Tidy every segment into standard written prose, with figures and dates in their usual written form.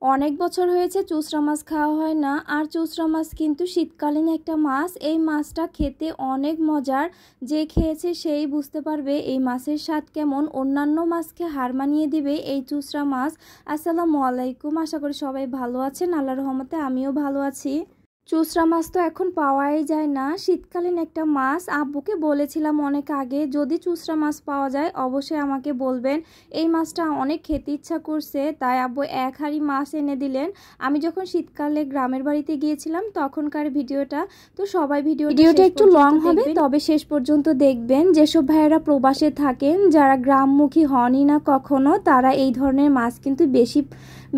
অনেক বছর হয়েছে চুচড়া মাছ খাওয়া হয় না। আর চুচড়া মাছ কিন্তু শীতকালীন একটা মাছ। এই মাছটা খেতে অনেক মজার। যে খেয়েছে সেই বুঝতে পারবে এই মাছের স্বাদ কেমন। অন্যান্য মাছকে হার মানিয়ে দিবে এই চুচড়া মাছ। আসসালামু আলাইকুম, আশা করি সবাই ভালো আছেন। আল্লাহর রহমতে আমিও ভালো আছি। চুচড়া মাছ তো এখন পাওয়াই যায় না, শীতকালীন একটা মাছ। আব্বুকে বলেছিলাম অনেক আগে, যদি চুচড়া মাছ পাওয়া যায় অবশ্যই আমাকে বলবেন। এই মাছটা অনেক খেতে ইচ্ছা করছে, তাই আব্বু এক হাঁড়ি মাছ এনে দিলেন। আমি যখন শীতকালে গ্রামের বাড়িতে গিয়েছিলাম তখনকার ভিডিওটা। তো সবাই ভিডিওটা একটু লং হবে, তবে শেষ পর্যন্ত দেখবেন। যেসব ভাইয়েরা প্রবাসে থাকেন, যারা গ্রামমুখী হনই না কখনো, তারা এই ধরনের মাছ কিন্তু বেশি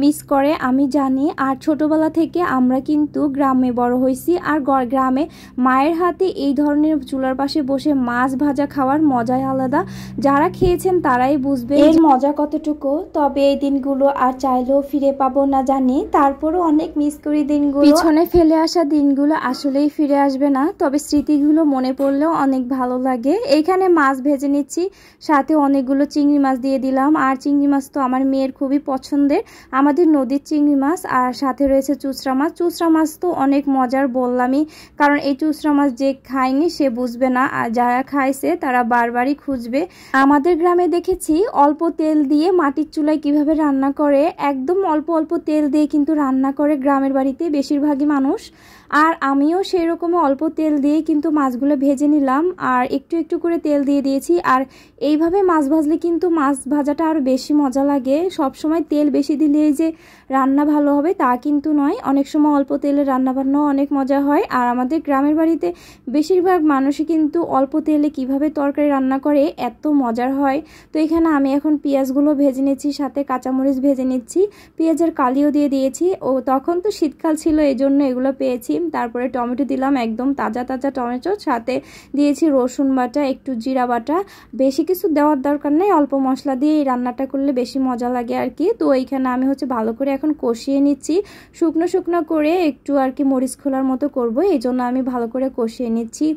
মিস করে, আমি জানি। আর ছোটবেলা থেকে আমরা কিন্তু গ্রামে বড় হয়েছি, আর গ্রামে মায়ের হাতে এই ধরনের চুলার পাশে বসে মাছ ভাজা খাওয়ার মজাই আলাদা। যারা খেয়েছেন তারাই বুঝবে এর মজা কতটুকু। তবে এই দিনগুলো আর চাইলেও ফিরে পাবো না জানি, তারপরও অনেক মিস করি দিনগুলো। পিছনে ফেলে আসা দিনগুলো আসলেই ফিরে আসবে না, তবে স্মৃতিগুলো মনে পড়লেও অনেক ভালো লাগে। এইখানে মাছ ভেজে নিচ্ছি, সাথে অনেকগুলো চিংড়ি মাছ দিয়ে দিলাম। আর চিংড়ি মাছ তো আমার মেয়ের খুবই পছন্দের, আমাদের নদীর চিংড়ি মাছ। আর সাথে রয়েছে চুচড়া মাছ। চুচড়া মাছ তো অনেক মজার বললামই, কারণ এই চুচড়া মাছ যে খায়নি সে বুঝবে না, আর যারা খাইছে তারা বারবারই খুঁজবে। আমাদের গ্রামে দেখেছি অল্প তেল দিয়ে মাটির চুলায় কিভাবে রান্না করে, একদম অল্প অল্প তেল দিয়ে কিন্তু রান্না করে গ্রামের বাড়িতে বেশিরভাগই মানুষ। আর আমিও সেই রকম অল্প তেল দিয়ে কিন্তু মাছগুলো ভেজে নিলাম, আর একটু একটু করে তেল দিয়ে দিয়েছি। আর এইভাবে মাছ ভাজলে কিন্তু মাছ ভাজাটা আরও বেশি মজা লাগে। সব সময় তেল বেশি দিলেই যে রান্না ভালো হবে তা কিন্তু নয়, অনেক সময় অল্প তেলে রান্না বান্নাও অনেক মজা হয়। আর আমাদের গ্রামের বাড়িতে বেশিরভাগ মানুষই কিন্তু অল্প তেলে কিভাবে তরকারি রান্না করে এত মজার হয়। তো এখানে আমি এখন পেঁয়াজগুলো ভেজে নিচ্ছি, সাথে কাঁচামরিচ ভেজে নিচ্ছি, পেঁয়াজের কালিও দিয়ে দিয়েছি। ও তখন তো শীতকাল ছিল, এই জন্য এগুলো পেয়েছি। তারপরে টমেটো দিলাম, একদম তাজা তাজা টমেটো, সাথে দিয়েছি রসুন বাটা, একটু জিরা বাটা। বেশি কিছু দেওয়ার দরকার নেই, অল্প মশলা দিয়ে এই রান্নাটা করলে বেশি মজা লাগে আর কি। তো এইখানে আমি ভালো করে এখন কষিয়ে নিচ্ছি, শুকনো শুকনো করে একটু আর কি মরিচ খোলার মতো করব, এই জন্য আমি ভালো করে কষিয়ে নিচ্ছি।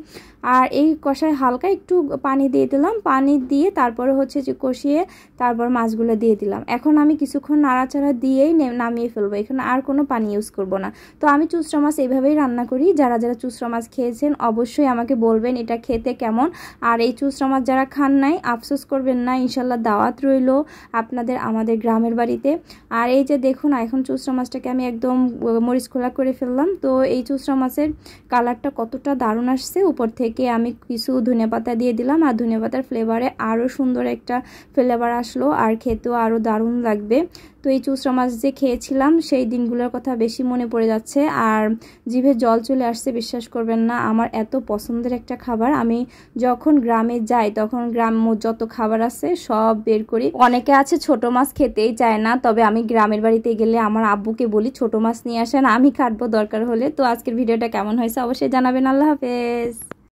আর এই কষায় হালকা একটু পানি দিয়ে দিলাম, পানি দিয়ে তারপরে যে কষিয়ে তারপর মাছগুলো দিয়ে দিলাম। এখন আমি কিছুক্ষণ নাড়াচাড়া দিয়েই নামিয়ে ফেলবো, এখানে আর কোনো পানি ইউজ করব না। তো আমি চুচড়া মাছ এইভাবেই রান্না করি। যারা যারা চুচড়া মাছ খেয়েছেন অবশ্যই আমাকে বলবেন এটা খেতে কেমন। আর এই চুচড়া মাছ যারা খান নাই আফসোস করবেন না, ইনশাল্লাহ দাওয়াত রইল আপনাদের আমাদের গ্রামের বাড়িতে। আর এই যে দেখুন, এখন চুচড়া মাছটাকে আমি একদম মরিচ খোলা করে ফেললাম। তো এই চুচড়া মাছের কালারটা কতটা দারুণ আসছে। উপর থেকে আমি কিছু ধনেপাতা দিয়ে দিলাম, আর ধনেপাতার ফ্লেভারে আরও সুন্দর একটা ফ্লেভার আসলো, আর খেতেও আরও দারুণ লাগবে। তো এই চুচড়া মাছ যে খেয়েছিলাম সেই দিনগুলোর কথা বেশি মনে পড়ে যাচ্ছে, আর জিভে জল চলে আসছে। বিশ্বাস করবেন না, আমার এত পছন্দের একটা খাবার। আমি যখন গ্রামে যাই তখন গ্রাম্য যত খাবার আছে সব বের করি। অনেকে আছে ছোট মাছ খেতেই চায় না, তবে আমি গ্রামের বাড়িতে গেলে আমার আব্বুকে বলি ছোট মাছ নিয়ে আসেন, আমি কাটবো দরকার হলে। তো আজকের ভিডিওটা কেমন হয়েছে অবশ্যই জানাবেন। আল্লাহ হাফেজ।